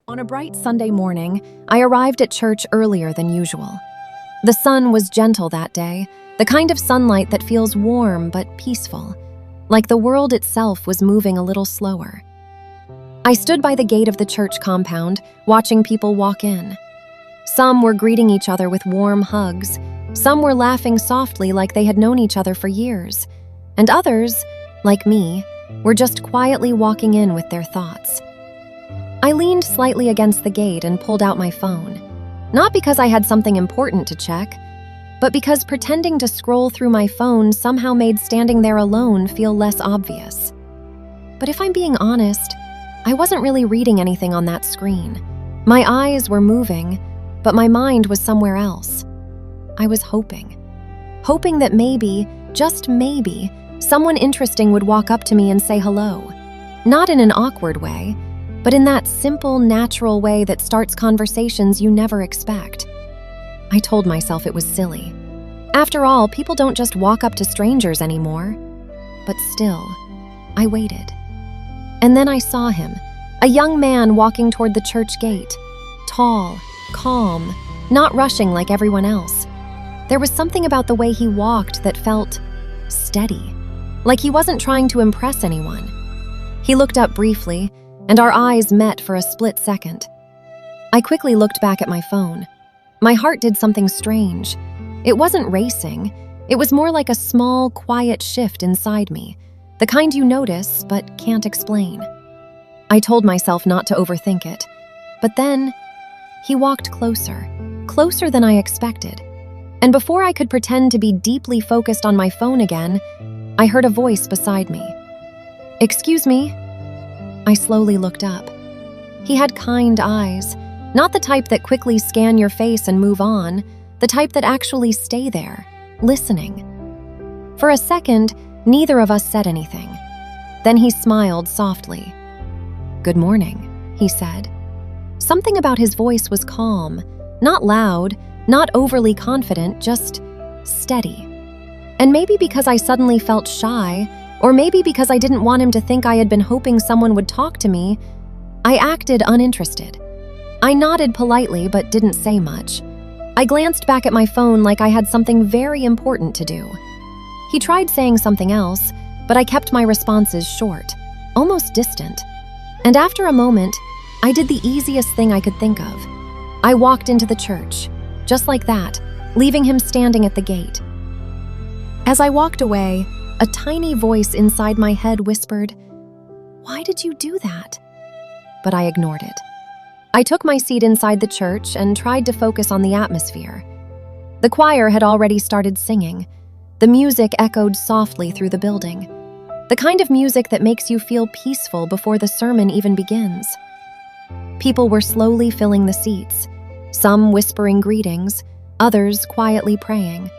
On a bright Sunday morning, I arrived at church earlier than usual. The sun was gentle that day, the kind of sunlight that feels warm but peaceful, like the world itself was moving a little slower. I stood by the gate of the church compound, watching people walk in. Some were greeting each other with warm hugs, some were laughing softly like they had known each other for years, and others, like me, were just quietly walking in with their thoughts. I leaned slightly against the gate and pulled out my phone, not because I had something important to check, but because pretending to scroll through my phone somehow made standing there alone feel less obvious. But if I'm being honest, I wasn't really reading anything on that screen. My eyes were moving, but my mind was somewhere else. I was hoping that maybe, just maybe, someone interesting would walk up to me and say hello. Not in an awkward way, but in that simple, natural way that starts conversations you never expect. I told myself it was silly. After all, people don't just walk up to strangers anymore. But still, I waited. And then I saw him, a young man walking toward the church gate. Tall, calm, not rushing like everyone else. There was something about the way he walked that felt steady, like he wasn't trying to impress anyone. He looked up briefly, and our eyes met for a split second. I quickly looked back at my phone. My heart did something strange. It wasn't racing. It was more like a small, quiet shift inside me, the kind you notice but can't explain. I told myself not to overthink it. But then, he walked closer than I expected. And before I could pretend to be deeply focused on my phone again, I heard a voice beside me. "Excuse me?" I slowly looked up. He had kind eyes, not the type that quickly scan your face and move on, the type that actually stay there, listening. For a second, neither of us said anything. Then he smiled softly. "Good morning," he said. Something about his voice was calm, not loud, not overly confident, just steady. And maybe because I suddenly felt shy, or maybe because I didn't want him to think I had been hoping someone would talk to me, I acted uninterested. I nodded politely but didn't say much. I glanced back at my phone like I had something very important to do. He tried saying something else, but I kept my responses short, almost distant. And after a moment, I did the easiest thing I could think of. I walked into the church, just like that, leaving him standing at the gate. As I walked away, a tiny voice inside my head whispered, "Why did you do that?" But I ignored it. I took my seat inside the church and tried to focus on the atmosphere. The choir had already started singing. The music echoed softly through the building, the kind of music that makes you feel peaceful before the sermon even begins. People were slowly filling the seats, some whispering greetings, others quietly praying.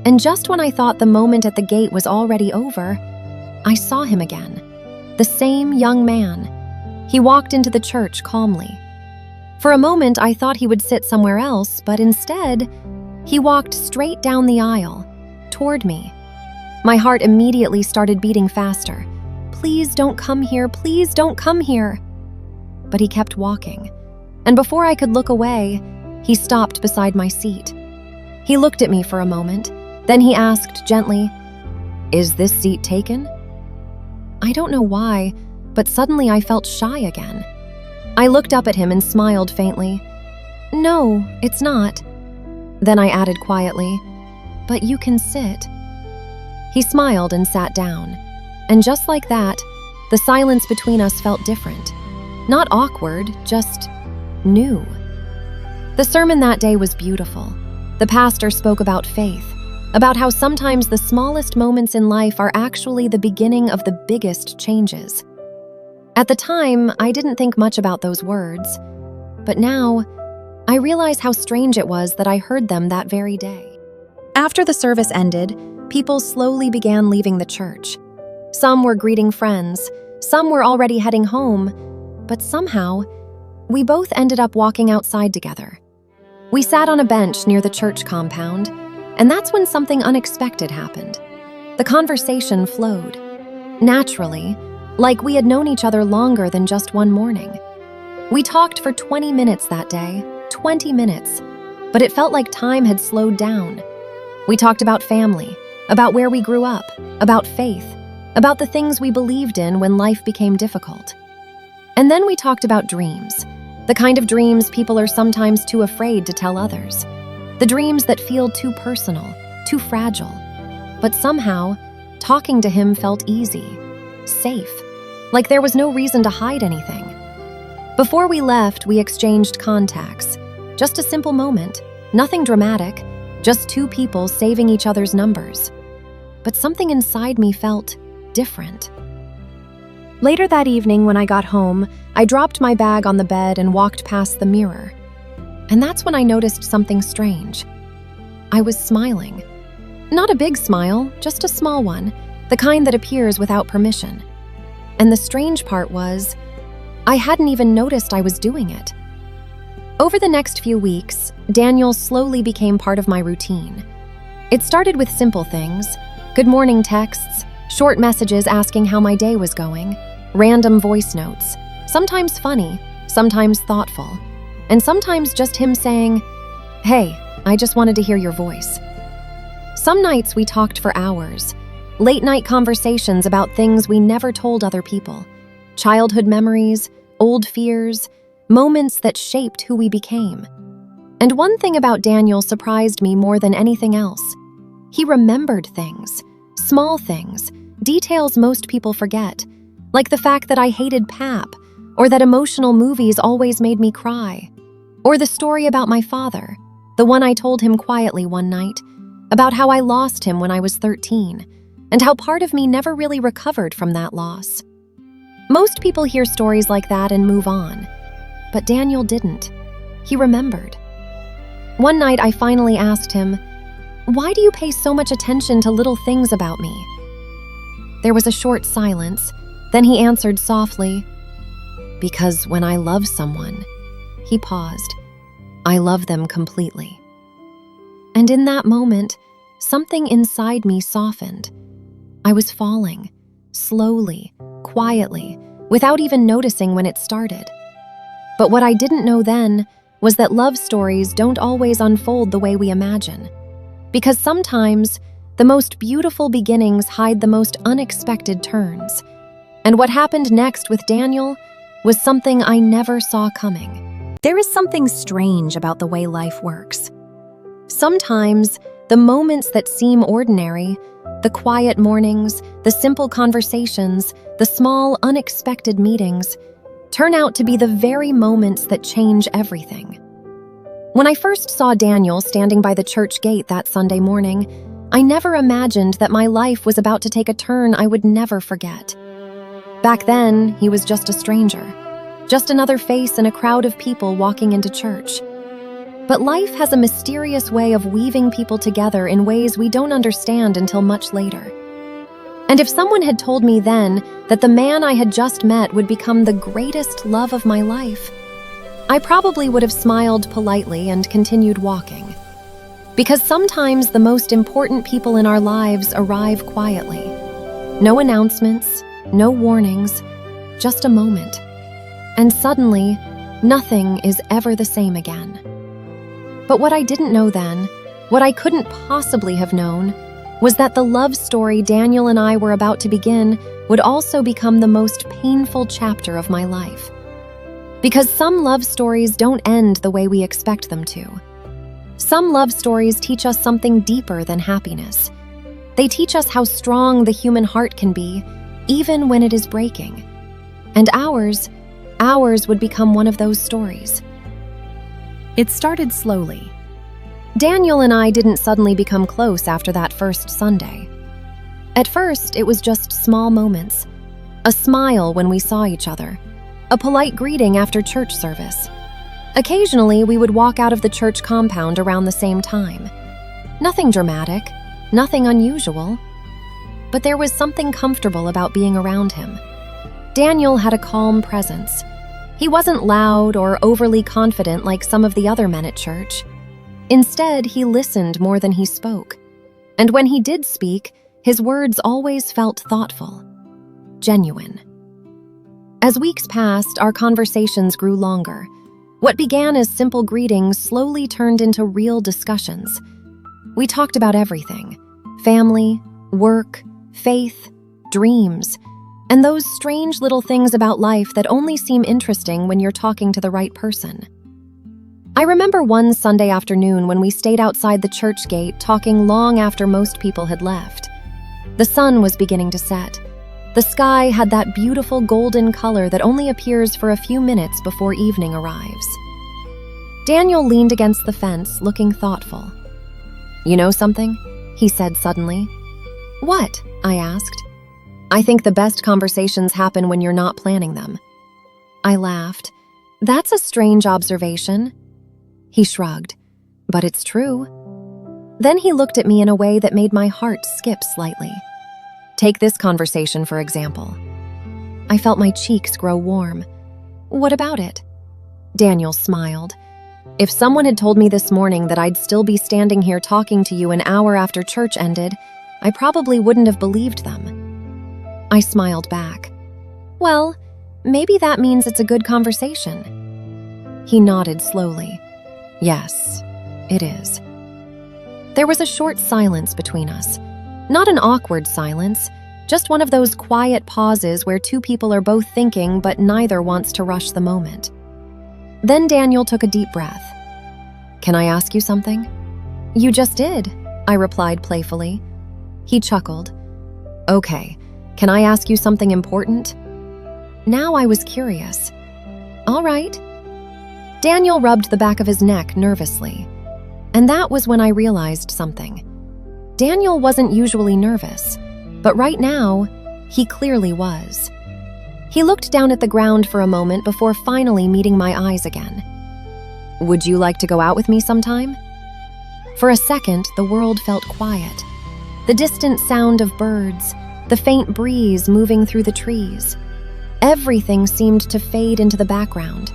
And just when I thought the moment at the gate was already over, I saw him again. The same young man. He walked into the church calmly. For a moment, I thought he would sit somewhere else, but instead, he walked straight down the aisle, toward me. My heart immediately started beating faster. "Please don't come here, please don't come here." But he kept walking, and before I could look away, he stopped beside my seat. He looked at me for a moment. Then he asked gently, "Is this seat taken?" I don't know why, but suddenly I felt shy again. I looked up at him and smiled faintly. "No, it's not." Then I added quietly, "But you can sit." He smiled and sat down. And just like that, the silence between us felt different. Not awkward, just new. The sermon that day was beautiful. The pastor spoke about faith, about how sometimes the smallest moments in life are actually the beginning of the biggest changes. At the time, I didn't think much about those words, but now, I realize how strange it was that I heard them that very day. After the service ended, people slowly began leaving the church. Some were greeting friends, some were already heading home, but somehow, we both ended up walking outside together. We sat on a bench near the church compound, and that's when something unexpected happened. The conversation flowed, naturally, like we had known each other longer than just one morning. We talked for 20 minutes that day, 20 minutes, but it felt like time had slowed down. We talked about family, about where we grew up, about faith, about the things we believed in when life became difficult. And then we talked about dreams, the kind of dreams people are sometimes too afraid to tell others, the dreams that feel too personal, too fragile. But somehow, talking to him felt easy, safe, like there was no reason to hide anything. Before we left, we exchanged contacts. Just a simple moment, nothing dramatic, just two people saving each other's numbers. But something inside me felt different. Later that evening, when I got home, I dropped my bag on the bed and walked past the mirror. And that's when I noticed something strange. I was smiling. Not a big smile, just a small one, the kind that appears without permission. And the strange part was, I hadn't even noticed I was doing it. Over the next few weeks, Daniel slowly became part of my routine. It started with simple things: good morning texts, short messages asking how my day was going, random voice notes, sometimes funny, sometimes thoughtful, and sometimes just him saying, "Hey, I just wanted to hear your voice." Some nights we talked for hours, late-night conversations about things we never told other people, childhood memories, old fears, moments that shaped who we became. And one thing about Daniel surprised me more than anything else. He remembered things, small things, details most people forget, like the fact that I hated pap, or that emotional movies always made me cry, or the story about my father, the one I told him quietly one night, about how I lost him when I was 13, and how part of me never really recovered from that loss. Most people hear stories like that and move on, but Daniel didn't. He remembered. One night I finally asked him, "Why do you pay so much attention to little things about me?" There was a short silence, then he answered softly, "Because when I love someone," he paused, "I love them completely." And in that moment, something inside me softened. I was falling, slowly, quietly, without even noticing when it started. But what I didn't know then was that love stories don't always unfold the way we imagine. Because sometimes, the most beautiful beginnings hide the most unexpected turns. And what happened next with Daniel was something I never saw coming. There is something strange about the way life works. Sometimes, the moments that seem ordinary, the quiet mornings, the simple conversations, the small, unexpected meetings, turn out to be the very moments that change everything. When I first saw Daniel standing by the church gate that Sunday morning, I never imagined that my life was about to take a turn I would never forget. Back then, he was just a stranger, just another face in a crowd of people walking into church. But life has a mysterious way of weaving people together in ways we don't understand until much later. And if someone had told me then that the man I had just met would become the greatest love of my life, I probably would have smiled politely and continued walking. Because sometimes the most important people in our lives arrive quietly. No announcements, no warnings, just a moment. And suddenly, nothing is ever the same again. But what I didn't know then, what I couldn't possibly have known, was that the love story Daniel and I were about to begin would also become the most painful chapter of my life. Because some love stories don't end the way we expect them to. Some love stories teach us something deeper than happiness. They teach us how strong the human heart can be, even when it is breaking. And ours would become one of those stories. It started slowly. Daniel and I didn't suddenly become close after that first Sunday. At first, it was just small moments. A smile when we saw each other. A polite greeting after church service. Occasionally, we would walk out of the church compound around the same time. Nothing dramatic, nothing unusual. But there was something comfortable about being around him. Daniel had a calm presence. He wasn't loud or overly confident like some of the other men at church. Instead, he listened more than he spoke. And when he did speak, his words always felt thoughtful, genuine. As weeks passed, our conversations grew longer. What began as simple greetings slowly turned into real discussions. We talked about everything: family, work, faith, dreams, and those strange little things about life that only seem interesting when you're talking to the right person. I remember one Sunday afternoon when we stayed outside the church gate talking long after most people had left. The sun was beginning to set. The sky had that beautiful golden color that only appears for a few minutes before evening arrives. Daniel leaned against the fence, looking thoughtful. "You know something?" he said suddenly. "What?" I asked. "I think the best conversations happen when you're not planning them." I laughed. "That's a strange observation." He shrugged. "But it's true." Then he looked at me in a way that made my heart skip slightly. "Take this conversation, for example." I felt my cheeks grow warm. "What about it?" Daniel smiled. "If someone had told me this morning that I'd still be standing here talking to you an hour after church ended, I probably wouldn't have believed them." I smiled back. "Well, maybe that means it's a good conversation." He nodded slowly. "Yes, it is." There was a short silence between us. Not an awkward silence, just one of those quiet pauses where two people are both thinking but neither wants to rush the moment. Then Daniel took a deep breath. "Can I ask you something?" "You just did," I replied playfully. He chuckled. "Okay, can I ask you something important?" Now I was curious. "All right." Daniel rubbed the back of his neck nervously. And that was when I realized something. Daniel wasn't usually nervous, but right now, he clearly was. He looked down at the ground for a moment before finally meeting my eyes again. "Would you like to go out with me sometime?" For a second, the world felt quiet. The distant sound of birds, the faint breeze moving through the trees. Everything seemed to fade into the background,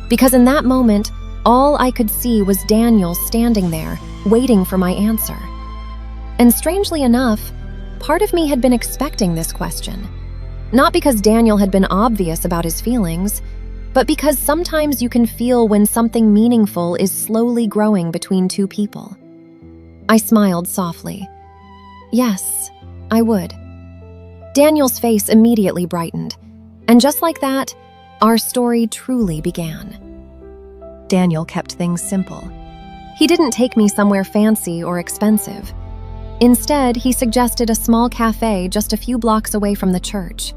because in that moment, all I could see was Daniel standing there, waiting for my answer. And strangely enough, part of me had been expecting this question. Not because Daniel had been obvious about his feelings, but because sometimes you can feel when something meaningful is slowly growing between two people. I smiled softly. "Yes, I would." Daniel's face immediately brightened, and just like that, our story truly began. Daniel kept things simple. He didn't take me somewhere fancy or expensive. Instead, he suggested a small cafe just a few blocks away from the church.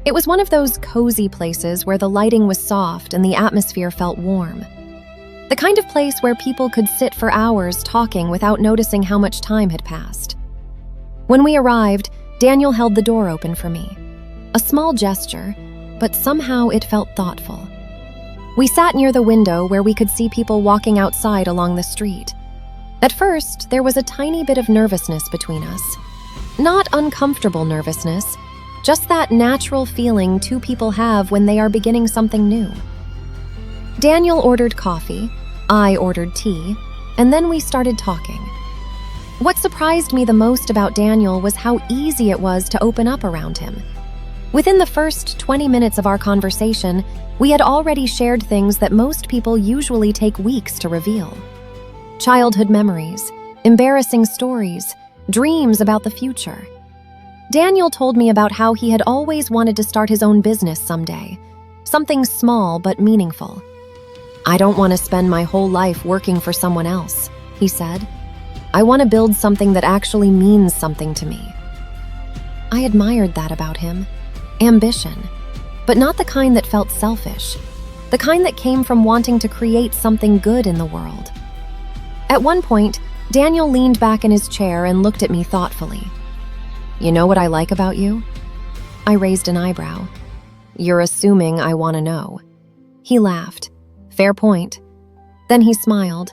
It was one of those cozy places where the lighting was soft and the atmosphere felt warm. The kind of place where people could sit for hours talking without noticing how much time had passed. When we arrived, Daniel held the door open for me. A small gesture, but somehow it felt thoughtful. We sat near the window where we could see people walking outside along the street. At first, there was a tiny bit of nervousness between us. Not uncomfortable nervousness, just that natural feeling two people have when they are beginning something new. Daniel ordered coffee, I ordered tea, and then we started talking. What surprised me the most about Daniel was how easy it was to open up around him. Within the first 20 minutes of our conversation, we had already shared things that most people usually take weeks to reveal. Childhood memories, embarrassing stories, dreams about the future. Daniel told me about how he had always wanted to start his own business someday, something small but meaningful. "I don't want to spend my whole life working for someone else," he said. "I want to build something that actually means something to me." I admired that about him. Ambition, but not the kind that felt selfish, the kind that came from wanting to create something good in the world. At one point, Daniel leaned back in his chair and looked at me thoughtfully. "You know what I like about you?" I raised an eyebrow. "You're assuming I want to know." He laughed. "Fair point." Then he smiled.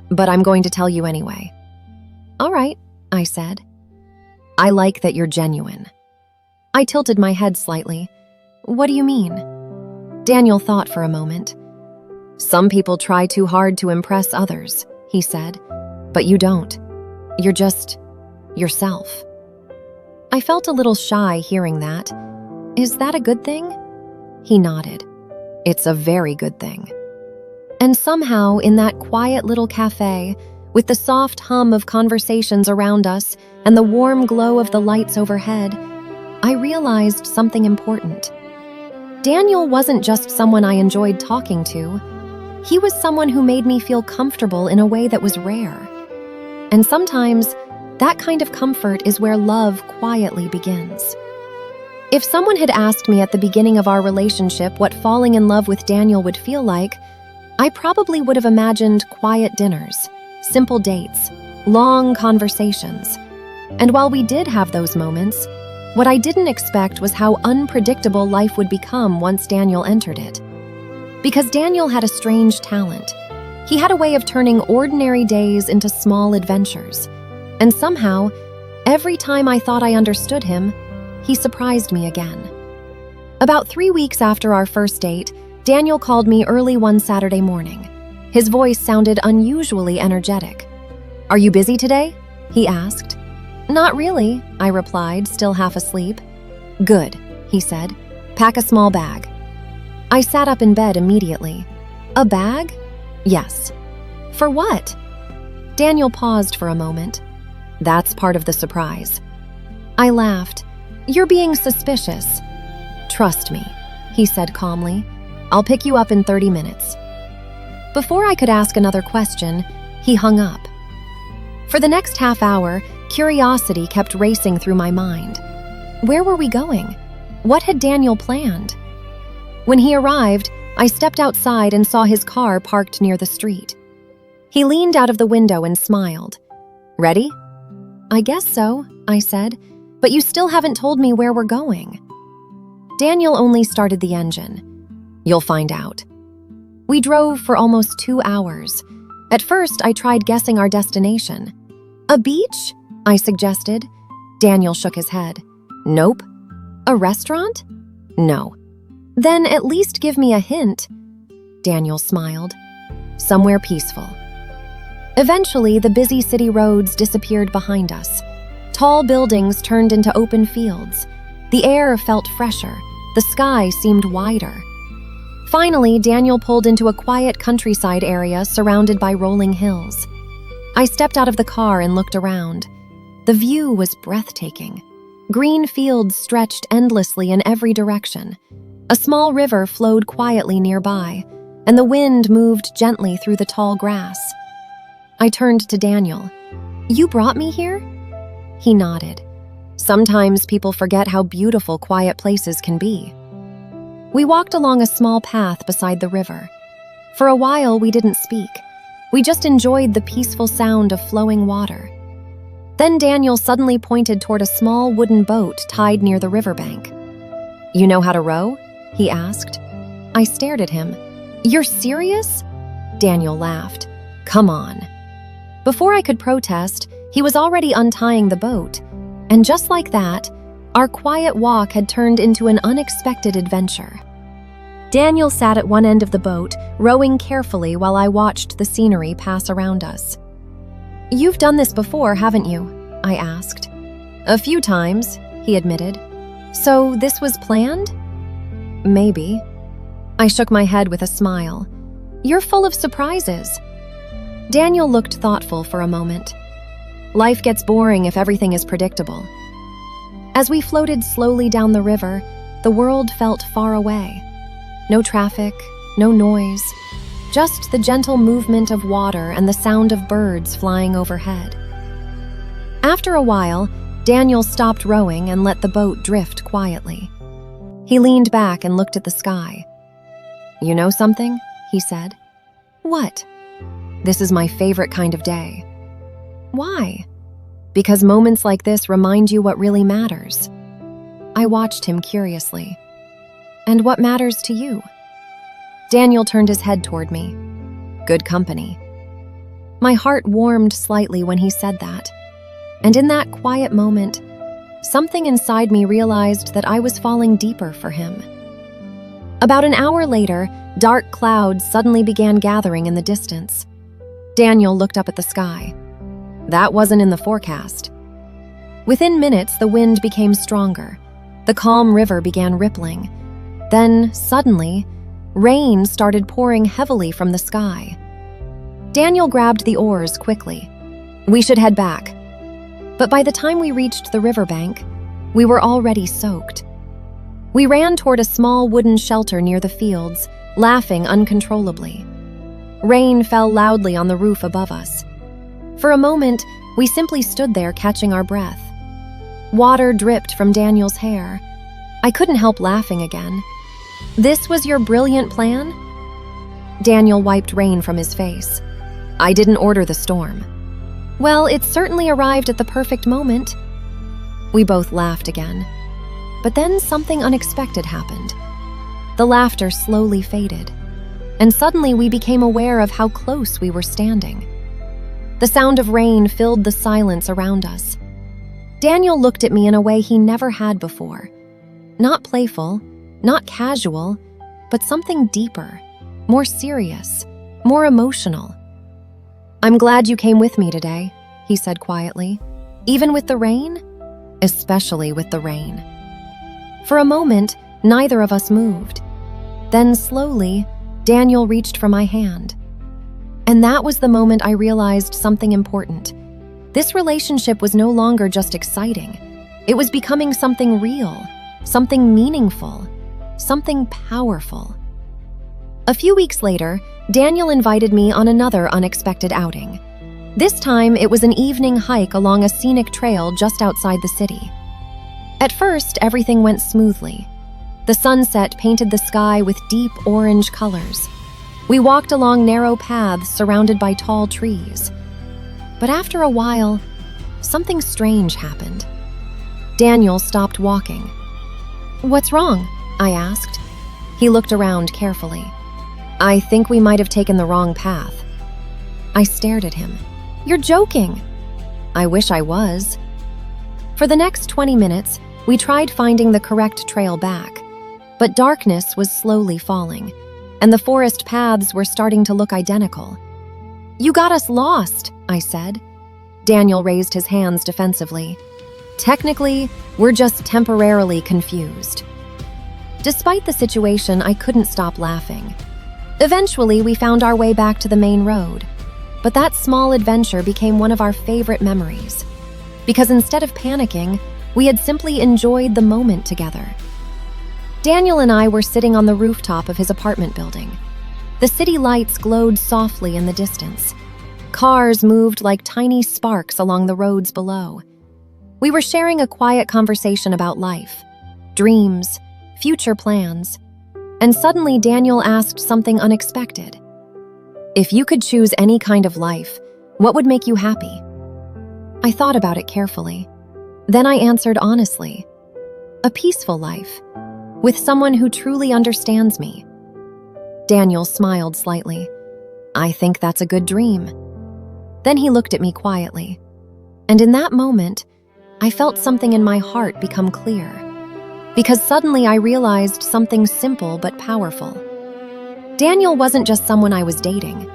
"But I'm going to tell you anyway." "All right," I said. "I like that you're genuine." I tilted my head slightly. "What do you mean?" Daniel thought for a moment. "Some people try too hard to impress others," he said. "But you don't. You're just yourself." I felt a little shy hearing that. Is that a good thing? He nodded. It's a very good thing. And somehow, in that quiet little cafe, with the soft hum of conversations around us and the warm glow of the lights overhead, I realized something important. Daniel wasn't just someone I enjoyed talking to. He was someone who made me feel comfortable in a way that was rare. And sometimes, that kind of comfort is where love quietly begins. If someone had asked me at the beginning of our relationship what falling in love with Daniel would feel like, I probably would have imagined quiet dinners, simple dates, long conversations. And while we did have those moments, what I didn't expect was how unpredictable life would become once Daniel entered it. Because Daniel had a strange talent. He had a way of turning ordinary days into small adventures. And somehow, every time I thought I understood him, he surprised me again. About 3 weeks after our first date, Daniel called me early one Saturday morning. His voice sounded unusually energetic. "Are you busy today?" he asked. "Not really," I replied, still half asleep. "Good," he said. "Pack a small bag." I sat up in bed immediately. "A bag?" "Yes." "For what?" Daniel paused for a moment. "That's part of the surprise." I laughed. "You're being suspicious." "Trust me," he said calmly. "I'll pick you up in 30 minutes." Before I could ask another question, he hung up. For the next half hour, curiosity kept racing through my mind. Where were we going? What had Daniel planned? When he arrived, I stepped outside and saw his car parked near the street. He leaned out of the window and smiled. "Ready?" "I guess so," I said, "but you still haven't told me where we're going." Daniel only started the engine. "You'll find out." We drove for almost 2 hours. At first, I tried guessing our destination. "A beach?" I suggested. Daniel shook his head. "Nope." "A restaurant?" "No." "Then at least give me a hint." Daniel smiled. "Somewhere peaceful." Eventually, the busy city roads disappeared behind us. Tall buildings turned into open fields. The air felt fresher. The sky seemed wider. Finally, Daniel pulled into a quiet countryside area surrounded by rolling hills. I stepped out of the car and looked around. The view was breathtaking. Green fields stretched endlessly in every direction. A small river flowed quietly nearby, and the wind moved gently through the tall grass. I turned to Daniel. "You brought me here?" He nodded. "Sometimes people forget how beautiful quiet places can be." We walked along a small path beside the river. For a while, we didn't speak. We just enjoyed the peaceful sound of flowing water. Then Daniel suddenly pointed toward a small wooden boat tied near the riverbank. "You know how to row?" he asked. I stared at him. "You're serious?" Daniel laughed. "Come on." Before I could protest, he was already untying the boat. And just like that, our quiet walk had turned into an unexpected adventure. Daniel sat at one end of the boat, rowing carefully while I watched the scenery pass around us. "You've done this before, haven't you?" I asked. "A few times," he admitted. "So this was planned?" "Maybe." I shook my head with a smile. "You're full of surprises." Daniel looked thoughtful for a moment. "Life gets boring if everything is predictable." As we floated slowly down the river, the world felt far away. No traffic, no noise, just the gentle movement of water and the sound of birds flying overhead. After a while, Daniel stopped rowing and let the boat drift quietly. He leaned back and looked at the sky. "You know something?" he said. "What?" "This is my favorite kind of day." "Why?" "Because moments like this remind you what really matters." I watched him curiously. "And what matters to you?" Daniel turned his head toward me. "Good company." My heart warmed slightly when he said that. And in that quiet moment, something inside me realized that I was falling deeper for him. About an hour later, dark clouds suddenly began gathering in the distance. Daniel looked up at the sky. That wasn't in the forecast. Within minutes, the wind became stronger. The calm river began rippling. Then, suddenly, rain started pouring heavily from the sky. Daniel grabbed the oars quickly. We should head back. But by the time we reached the riverbank, we were already soaked. We ran toward a small wooden shelter near the fields, laughing uncontrollably. Rain fell loudly on the roof above us. For a moment, we simply stood there catching our breath. Water dripped from Daniel's hair. I couldn't help laughing again. "This was your brilliant plan?" Daniel wiped rain from his face. "I didn't order the storm." "Well, it certainly arrived at the perfect moment." We both laughed again. But then something unexpected happened. The laughter slowly faded, and suddenly we became aware of how close we were standing. The sound of rain filled the silence around us. Daniel looked at me in a way he never had before. Not playful, not casual, but something deeper, more serious, more emotional. "I'm glad you came with me today," he said quietly. "Even with the rain?" "Especially with the rain." For a moment, neither of us moved. Then slowly, Daniel reached for my hand. And that was the moment I realized something important. This relationship was no longer just exciting. It was becoming something real, something meaningful, something powerful. A few weeks later, Daniel invited me on another unexpected outing. This time, it was an evening hike along a scenic trail just outside the city. At first, everything went smoothly. The sunset painted the sky with deep orange colors. We walked along narrow paths surrounded by tall trees. But after a while, something strange happened. Daniel stopped walking. "What's wrong?" I asked. He looked around carefully. "I think we might have taken the wrong path." I stared at him. "You're joking." "I wish I was." For the next 20 minutes, we tried finding the correct trail back, but darkness was slowly falling, and the forest paths were starting to look identical. "You got us lost," I said. Daniel raised his hands defensively. "Technically, we're just temporarily confused." Despite the situation, I couldn't stop laughing. Eventually, we found our way back to the main road, but that small adventure became one of our favorite memories. Because instead of panicking, we had simply enjoyed the moment together. Daniel and I were sitting on the rooftop of his apartment building. The city lights glowed softly in the distance. Cars moved like tiny sparks along the roads below. We were sharing a quiet conversation about life, dreams, future plans, and suddenly Daniel asked something unexpected. "If you could choose any kind of life, what would make you happy?" I thought about it carefully. Then I answered honestly, "A peaceful life, with someone who truly understands me." Daniel smiled slightly. "I think that's a good dream." Then he looked at me quietly. And in that moment, I felt something in my heart become clear. Because suddenly I realized something simple but powerful. Daniel wasn't just someone I was dating.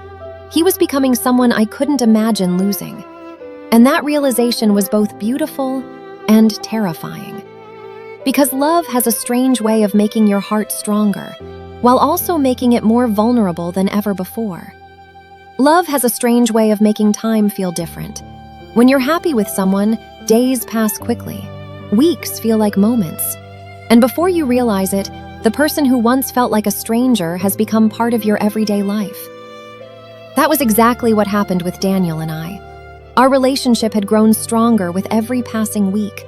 He was becoming someone I couldn't imagine losing. And that realization was both beautiful and terrifying. Because love has a strange way of making your heart stronger, while also making it more vulnerable than ever before. Love has a strange way of making time feel different. When you're happy with someone, days pass quickly. Weeks feel like moments. And before you realize it, the person who once felt like a stranger has become part of your everyday life. That was exactly what happened with Daniel and I. Our relationship had grown stronger with every passing week,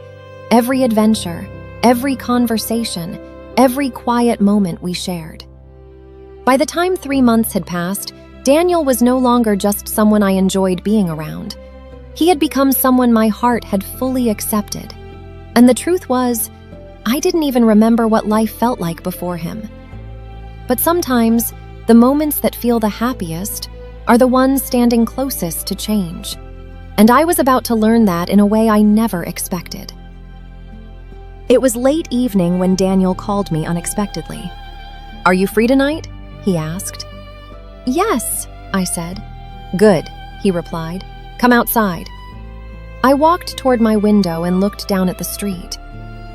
every adventure, every conversation, every quiet moment we shared. By the time 3 months had passed, Daniel was no longer just someone I enjoyed being around. He had become someone my heart had fully accepted. And the truth was, I didn't even remember what life felt like before him. But sometimes, the moments that feel the happiest are the ones standing closest to change. And I was about to learn that in a way I never expected. It was late evening when Daniel called me unexpectedly. "Are you free tonight?" he asked. "Yes," I said. "Good," he replied. "Come outside." I walked toward my window and looked down at the street.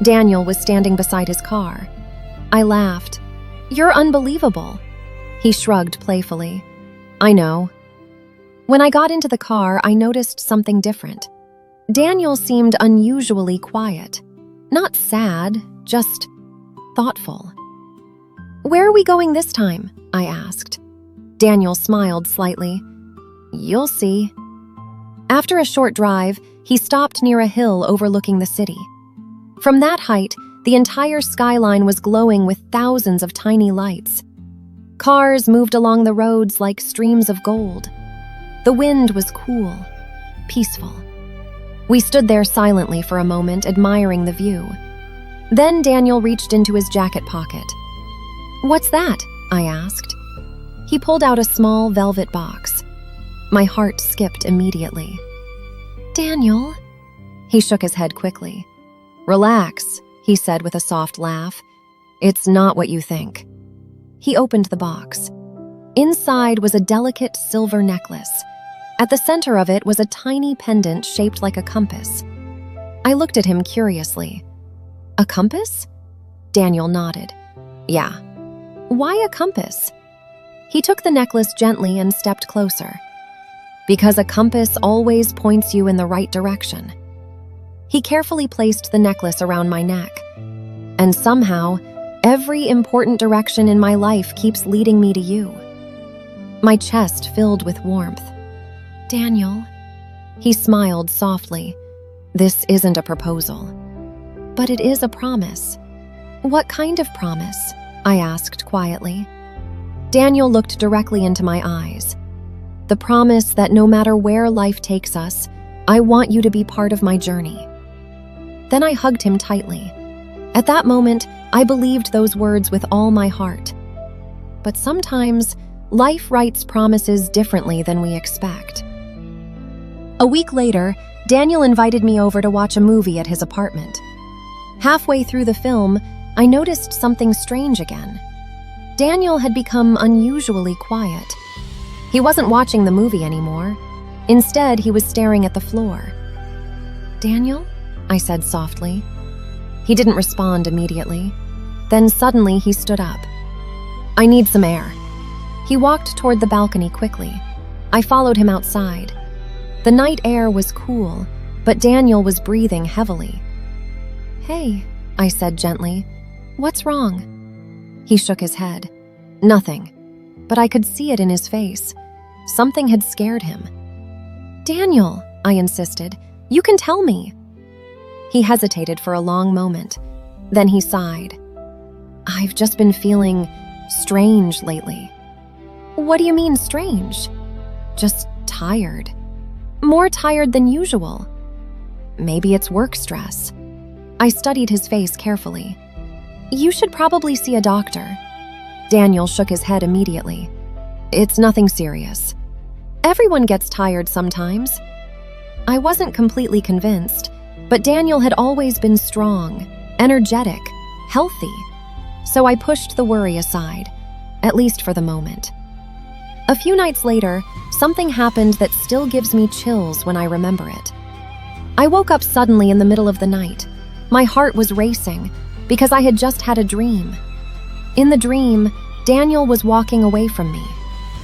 Daniel was standing beside his car. I laughed. "You're unbelievable." He shrugged playfully. "I know." When I got into the car, I noticed something different. Daniel seemed unusually quiet. Not sad, just thoughtful. "Where are we going this time?" I asked. Daniel smiled slightly. "You'll see." After a short drive, he stopped near a hill overlooking the city. From that height, the entire skyline was glowing with thousands of tiny lights. Cars moved along the roads like streams of gold. The wind was cool, peaceful. We stood there silently for a moment, admiring the view. Then Daniel reached into his jacket pocket. "What's that?" I asked. He pulled out a small velvet box. My heart skipped immediately. "Daniel?" He shook his head quickly. "Relax," he said with a soft laugh. "It's not what you think." He opened the box. Inside was a delicate silver necklace. At the center of it was a tiny pendant shaped like a compass. I looked at him curiously. "A compass?" Daniel nodded. "Yeah." "Why a compass?" He took the necklace gently and stepped closer. "Because a compass always points you in the right direction." He carefully placed the necklace around my neck. "And somehow, every important direction in my life keeps leading me to you." My chest filled with warmth. "Daniel," he smiled softly. "This isn't a proposal." "But it is a promise." "What kind of promise?" I asked quietly. Daniel looked directly into my eyes. "The promise that no matter where life takes us, I want you to be part of my journey." Then I hugged him tightly. At that moment, I believed those words with all my heart. But sometimes, life writes promises differently than we expect. A week later, Daniel invited me over to watch a movie at his apartment. Halfway through the film, I noticed something strange again. Daniel had become unusually quiet. He wasn't watching the movie anymore. Instead, he was staring at the floor. "Daniel?" I said softly. He didn't respond immediately. Then suddenly he stood up. "I need some air." He walked toward the balcony quickly. I followed him outside. The night air was cool, but Daniel was breathing heavily. "Hey," I said gently. "What's wrong?" He shook his head. "Nothing." But I could see it in his face. Something had scared him. "Daniel," I insisted, "you can tell me." He hesitated for a long moment. Then he sighed. "I've just been feeling strange lately." "What do you mean strange?" "Just tired. More tired than usual." "Maybe it's work stress." I studied his face carefully. "You should probably see a doctor." Daniel shook his head immediately. "It's nothing serious." "Everyone gets tired sometimes." I wasn't completely convinced, but Daniel had always been strong, energetic, healthy. So I pushed the worry aside, at least for the moment. A few nights later, something happened that still gives me chills when I remember it. I woke up suddenly in the middle of the night. My heart was racing because I had just had a dream. In the dream, Daniel was walking away from me.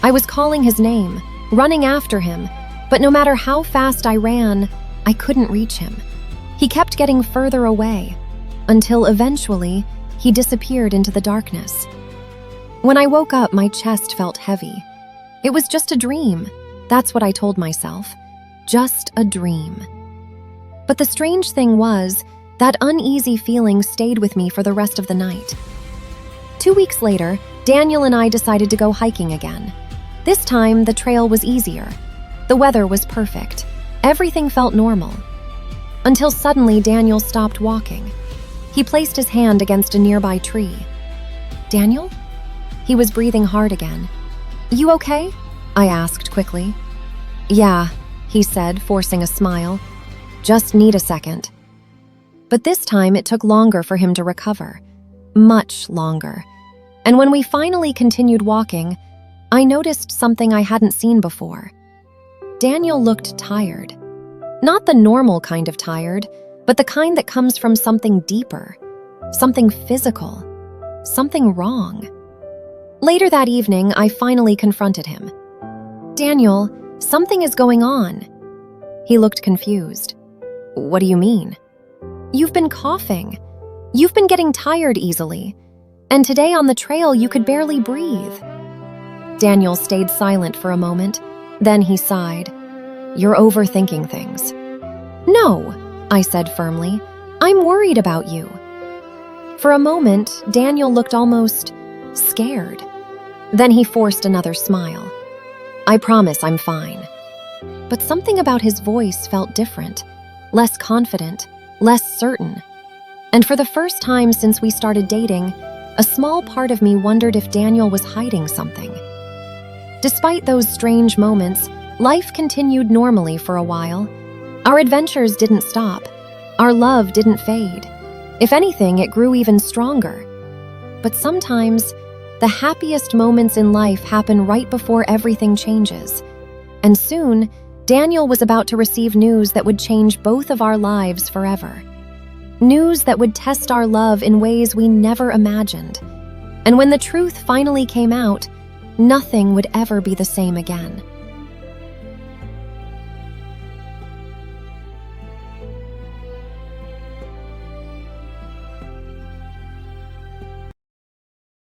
I was calling his name, running after him, but no matter how fast I ran, I couldn't reach him. He kept getting further away, until eventually, he disappeared into the darkness. When I woke up, my chest felt heavy. It was just a dream. That's what I told myself. Just a dream. But the strange thing was, that uneasy feeling stayed with me for the rest of the night. 2 weeks later, Daniel and I decided to go hiking again. This time, the trail was easier. The weather was perfect. Everything felt normal. Until suddenly, Daniel stopped walking. He placed his hand against a nearby tree. "Daniel?" He was breathing hard again. "You okay?" I asked quickly. "Yeah," he said, forcing a smile. "Just need a second." But this time it took longer for him to recover. Much longer. And when we finally continued walking, I noticed something I hadn't seen before. Daniel looked tired. Not the normal kind of tired, but the kind that comes from something deeper, something physical. something wrong. Later that evening, I finally confronted him. "Daniel, something is going on." He looked confused. "What do you mean?" "You've been coughing. You've been getting tired easily. And today on the trail, you could barely breathe." Daniel stayed silent for a moment. Then he sighed. "You're overthinking things." "No," I said firmly. "I'm worried about you." For a moment, Daniel looked almost scared. Then he forced another smile. "I promise I'm fine." But something about his voice felt different, less confident, less certain. And for the first time since we started dating, a small part of me wondered if Daniel was hiding something. Despite those strange moments, life continued normally for a while. Our adventures didn't stop. Our love didn't fade. If anything, it grew even stronger. But sometimes, the happiest moments in life happen right before everything changes. And soon, Daniel was about to receive news that would change both of our lives forever. News that would test our love in ways we never imagined. And when the truth finally came out, nothing would ever be the same again.